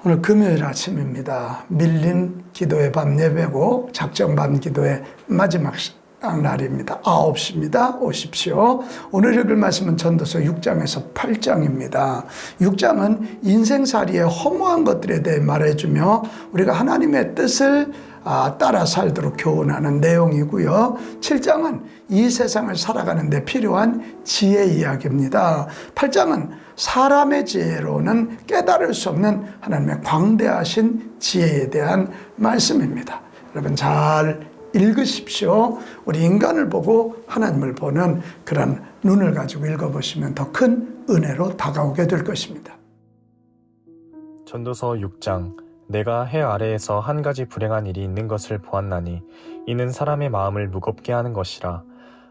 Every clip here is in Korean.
오늘 금요일 아침입니다. 밀린 기도의 밤 예배고 작정 밤 기도의 마지막 날입니다. 9시입니다. 오십시오. 오늘 읽을 말씀은 전도서 6장에서 8장입니다. 6장은 인생살이의 허무한 것들에 대해 말해주며 우리가 하나님의 뜻을 따라 살도록 교훈하는 내용이고요. 7장은 이 세상을 살아가는 데 필요한 지혜 이야기입니다. 8장은 사람의 지혜로는 깨달을 수 없는 하나님의 광대하신 지혜에 대한 말씀입니다. 여러분 잘 읽으십시오. 우리 인간을 보고 하나님을 보는 그런 눈을 가지고 읽어보시면 더 큰 은혜로 다가오게 될 것입니다. 전도서 6장. 내가 해 아래에서 한 가지 불행한 일이 있는 것을 보았나니 이는 사람의 마음을 무겁게 하는 것이라.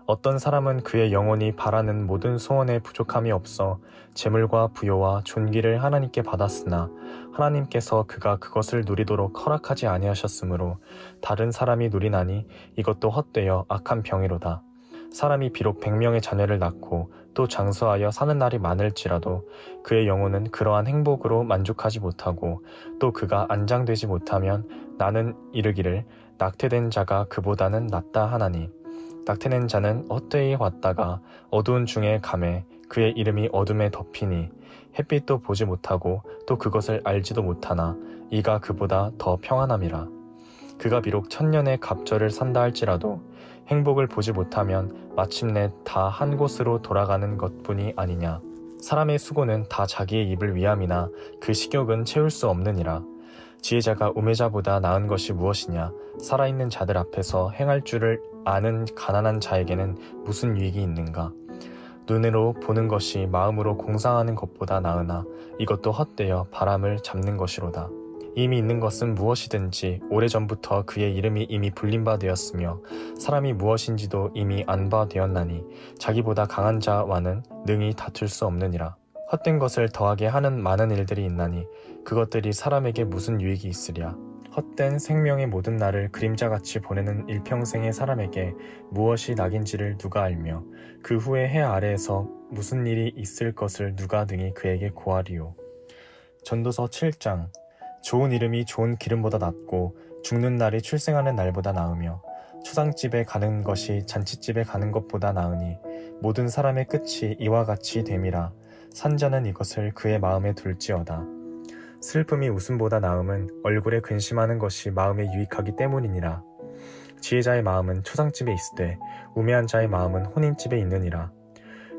어떤 사람은 그의 영혼이 바라는 모든 소원에 부족함이 없어 재물과 부요와 존귀를 하나님께 받았으나 하나님께서 그가 그것을 누리도록 허락하지 아니하셨으므로 다른 사람이 누리나니 이것도 헛되어 악한 병이로다. 사람이 비록 100명의 자녀를 낳고 또 장수하여 사는 날이 많을지라도 그의 영혼은 그러한 행복으로 만족하지 못하고 또 그가 안장되지 못하면 나는 이르기를 낙태된 자가 그보다는 낫다 하나니 낙태된 자는 헛되이 왔다가 어두운 중에 감에 그의 이름이 어둠에 덮이니 햇빛도 보지 못하고 또 그것을 알지도 못하나 이가 그보다 더 평안함이라. 그가 비록 1000년의 갑절을 산다 할지라도 행복을 보지 못하면 마침내 다 한 곳으로 돌아가는 것뿐이 아니냐. 사람의 수고는 다 자기의 입을 위함이나 그 식욕은 채울 수 없느니라. 지혜자가 우매자보다 나은 것이 무엇이냐. 살아있는 자들 앞에서 행할 줄을 아는 가난한 자에게는 무슨 유익이 있는가. 눈으로 보는 것이 마음으로 공상하는 것보다 나으나 이것도 헛되어 바람을 잡는 것이로다. 이미 있는 것은 무엇이든지 오래전부터 그의 이름이 이미 불린 바 되었으며 사람이 무엇인지도 이미 안 바 되었나니 자기보다 강한 자와는 능히 다툴 수 없느니라. 헛된 것을 더하게 하는 많은 일들이 있나니 그것들이 사람에게 무슨 유익이 있으랴. 헛된 생명의 모든 날을 그림자같이 보내는 일평생의 사람에게 무엇이 낙인지를 누가 알며 그 후에 해 아래에서 무슨 일이 있을 것을 누가 능히 그에게 고하리요. 전도서 7장. 좋은 이름이 좋은 기름보다 낫고 죽는 날이 출생하는 날보다 나으며 초상집에 가는 것이 잔치집에 가는 것보다 나으니 모든 사람의 끝이 이와 같이 됨이라. 산자는 이것을 그의 마음에 둘지어다. 슬픔이 웃음보다 나음은 얼굴에 근심하는 것이 마음에 유익하기 때문이니라. 지혜자의 마음은 초상집에 있으되 우매한 자의 마음은 혼인집에 있느니라.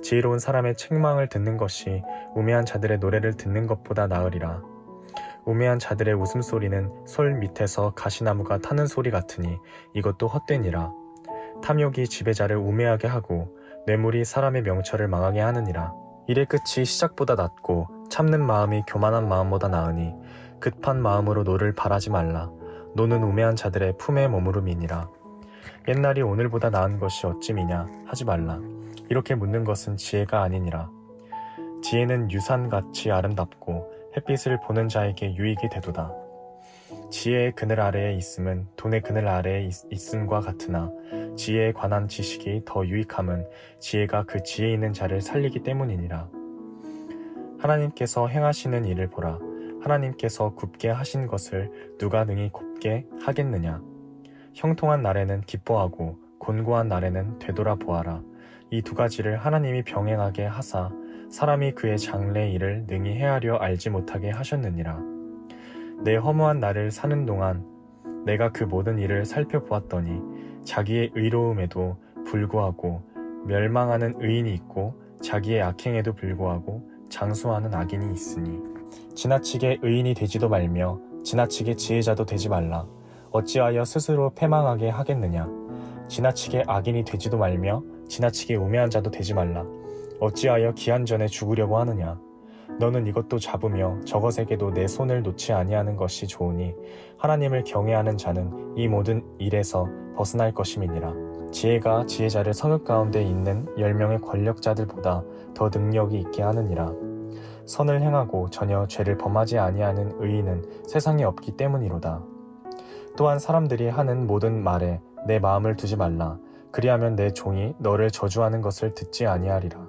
지혜로운 사람의 책망을 듣는 것이 우매한 자들의 노래를 듣는 것보다 나으리라. 우매한 자들의 웃음소리는 솔 밑에서 가시나무가 타는 소리 같으니 이것도 헛되니라. 탐욕이 지배자를 우매하게 하고 뇌물이 사람의 명철을 망하게 하느니라. 일의 끝이 시작보다 낫고 참는 마음이 교만한 마음보다 나으니 급한 마음으로 노를 바라지 말라. 노는 우매한 자들의 품에 머무름이니라. 옛날이 오늘보다 나은 것이 어찌미냐 하지 말라. 이렇게 묻는 것은 지혜가 아니니라. 지혜는 유산같이 아름답고 햇빛을 보는 자에게 유익이 되도다. 지혜의 그늘 아래에 있음은 돈의 그늘 아래에 있음과 같으나 지혜에 관한 지식이 더 유익함은 지혜가 그 지혜 있는 자를 살리기 때문이니라. 하나님께서 행하시는 일을 보라. 하나님께서 굽게 하신 것을 누가 능히 곱게 하겠느냐. 형통한 날에는 기뻐하고 곤고한 날에는 되돌아보아라. 이 두 가지를 하나님이 병행하게 하사 사람이 그의 장래 일을 능히 헤아려 알지 못하게 하셨느니라. 내 허무한 날을 사는 동안 내가 그 모든 일을 살펴보았더니 자기의 의로움에도 불구하고 멸망하는 의인이 있고 자기의 악행에도 불구하고 장수하는 악인이 있으니 지나치게 의인이 되지도 말며 지나치게 지혜자도 되지 말라. 어찌하여 스스로 패망하게 하겠느냐. 지나치게 악인이 되지도 말며 지나치게 우매한 자도 되지 말라. 어찌하여 기한 전에 죽으려고 하느냐. 너는 이것도 잡으며 저것에게도 내 손을 놓지 아니하는 것이 좋으니 하나님을 경외하는 자는 이 모든 일에서 벗어날 것임이니라. 지혜가 지혜자를 성읍 가운데 있는 10명의 권력자들보다 더 능력이 있게 하느니라. 선을 행하고 전혀 죄를 범하지 아니하는 의인은 세상에 없기 때문이로다. 또한 사람들이 하는 모든 말에 내 마음을 두지 말라. 그리하면 내 종이 너를 저주하는 것을 듣지 아니하리라.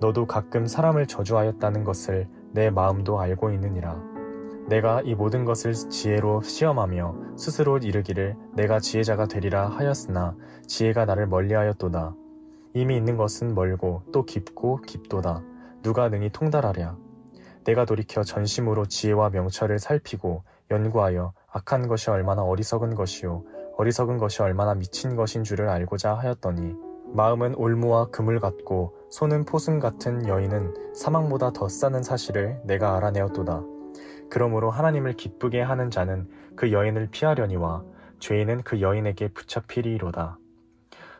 너도 가끔 사람을 저주하였다는 것을 내 마음도 알고 있느니라. 내가 이 모든 것을 지혜로 시험하며 스스로 이르기를 내가 지혜자가 되리라 하였으나 지혜가 나를 멀리하였도다. 이미 있는 것은 멀고 또 깊고 깊도다. 누가 능히 통달하랴. 내가 돌이켜 전심으로 지혜와 명철을 살피고 연구하여 악한 것이 얼마나 어리석은 것이요 어리석은 것이 얼마나 미친 것인 줄을 알고자 하였더니 마음은 올무와 그물 같고 손은 포승 같은 여인은 사망보다 더 싸는 사실을 내가 알아내었도다. 그러므로 하나님을 기쁘게 하는 자는 그 여인을 피하려니와 죄인은 그 여인에게 붙잡히리로다.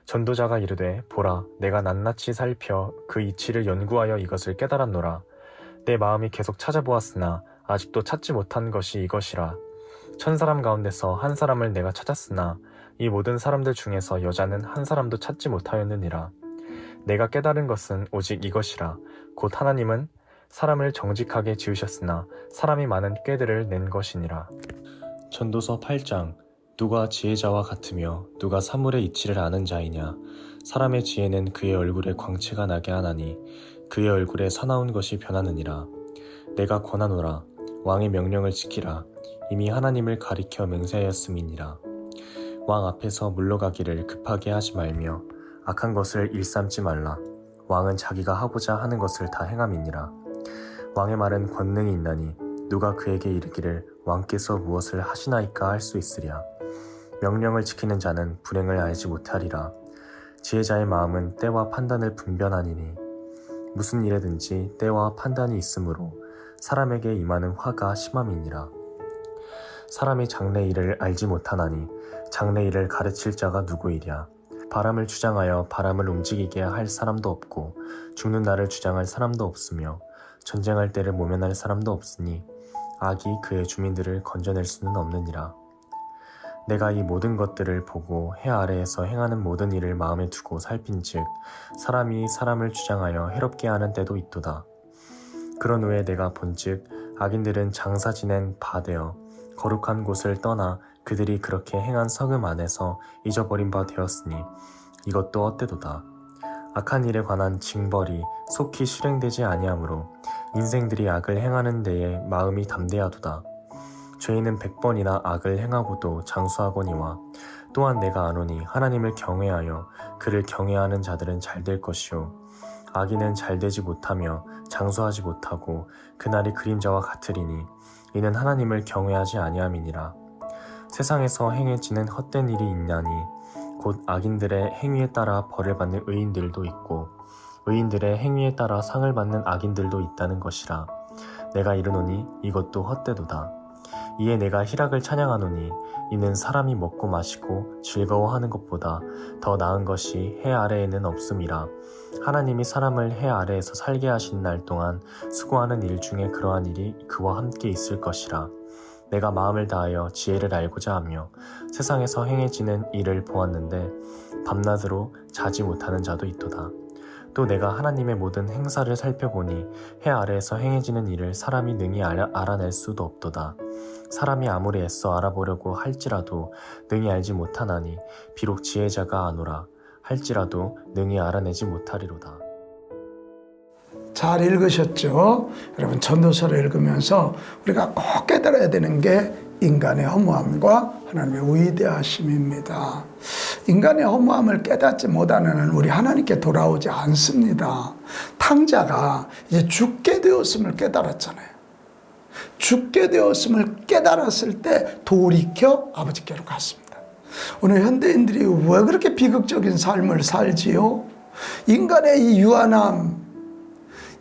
전도자가 이르되 보라 내가 낱낱이 살펴 그 이치를 연구하여 이것을 깨달았노라. 내 마음이 계속 찾아보았으나 아직도 찾지 못한 것이 이것이라. 1000사람 가운데서 한 사람을 내가 찾았으나 이 모든 사람들 중에서 여자는 한 사람도 찾지 못하였느니라. 내가 깨달은 것은 오직 이것이라. 곧 하나님은 사람을 정직하게 지으셨으나 사람이 많은 꾀들을 낸 것이니라. 전도서 8장. 누가 지혜자와 같으며 누가 사물의 이치를 아는 자이냐. 사람의 지혜는 그의 얼굴에 광채가 나게 하나니 그의 얼굴에 사나운 것이 변하느니라. 내가 권하노라. 왕의 명령을 지키라. 이미 하나님을 가리켜 맹세하였음이니라. 왕 앞에서 물러가기를 급하게 하지 말며 악한 것을 일삼지 말라. 왕은 자기가 하고자 하는 것을 다 행함이니라. 왕의 말은 권능이 있나니 누가 그에게 이르기를 왕께서 무엇을 하시나이까 할 수 있으랴. 명령을 지키는 자는 불행을 알지 못하리라. 지혜자의 마음은 때와 판단을 분별하니니 무슨 일에든지 때와 판단이 있으므로 사람에게 임하는 화가 심함이니라. 사람이 장래일을 알지 못하나니 장래일을 가르칠 자가 누구이랴. 바람을 주장하여 바람을 움직이게 할 사람도 없고 죽는 날을 주장할 사람도 없으며 전쟁할 때를 모면할 사람도 없으니 악이 그의 주민들을 건져낼 수는 없느니라. 내가 이 모든 것들을 보고 해 아래에서 행하는 모든 일을 마음에 두고 살핀즉 사람이 사람을 주장하여 해롭게 하는 때도 있도다. 그런 후에 내가 본즉 악인들은 장사 지낸 바 되어 거룩한 곳을 떠나 그들이 그렇게 행한 성읍 안에서 잊어버린 바 되었으니 이것도 헛되도다. 악한 일에 관한 징벌이 속히 실행되지 아니하므로 인생들이 악을 행하는 데에 마음이 담대하도다. 죄인은 100번이나 악을 행하고도 장수하거니와 또한 내가 아노니 하나님을 경외하여 그를 경외하는 자들은 잘될 것이요 악인은 잘되지 못하며 장수하지 못하고 그날이 그림자와 같으리니 이는 하나님을 경외하지 아니함이니라. 세상에서 행해지는 헛된 일이 있나니 곧 악인들의 행위에 따라 벌을 받는 의인들도 있고 의인들의 행위에 따라 상을 받는 악인들도 있다는 것이라. 내가 이르노니 이것도 헛되도다. 이에 내가 희락을 찬양하노니 이는 사람이 먹고 마시고 즐거워하는 것보다 더 나은 것이 해 아래에는 없음이라. 하나님이 사람을 해 아래에서 살게 하신 날 동안 수고하는 일 중에 그러한 일이 그와 함께 있을 것이라. 내가 마음을 다하여 지혜를 알고자 하며 세상에서 행해지는 일을 보았는데 밤낮으로 자지 못하는 자도 있도다. 또 내가 하나님의 모든 행사를 살펴보니 해 아래에서 행해지는 일을 사람이 능히 알아낼 수도 없도다. 사람이 아무리 애써 알아보려고 할지라도 능히 알지 못하나니 비록 지혜자가 아노라 할지라도 능히 알아내지 못하리로다. 잘 읽으셨죠? 여러분 전도서를 읽으면서 우리가 꼭 깨달아야 되는 게 인간의 허무함과 하나님의 위대하심입니다. 인간의 허무함을 깨닫지 못하는 한은 우리 하나님께 돌아오지 않습니다. 탕자가 이제 죽게 되었음을 깨달았잖아요. 죽게 되었음을 깨달았을 때 돌이켜 아버지께로 갔습니다. 오늘 현대인들이 왜 그렇게 비극적인 삶을 살지요? 인간의 이 유한함,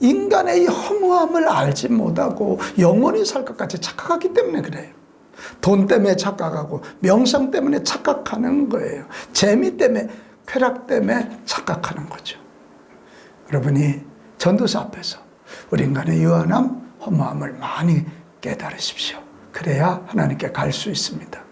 인간의 이 허무함을 알지 못하고 영원히 살 것 같이 착각하기 때문에 그래요. 돈 때문에 착각하고 명성 때문에 착각하는 거예요. 재미 때문에, 쾌락 때문에 착각하는 거죠. 여러분이 전도서 앞에서 우리 인간의 유한함, 허무함을 많이 깨달으십시오. 그래야 하나님께 갈 수 있습니다.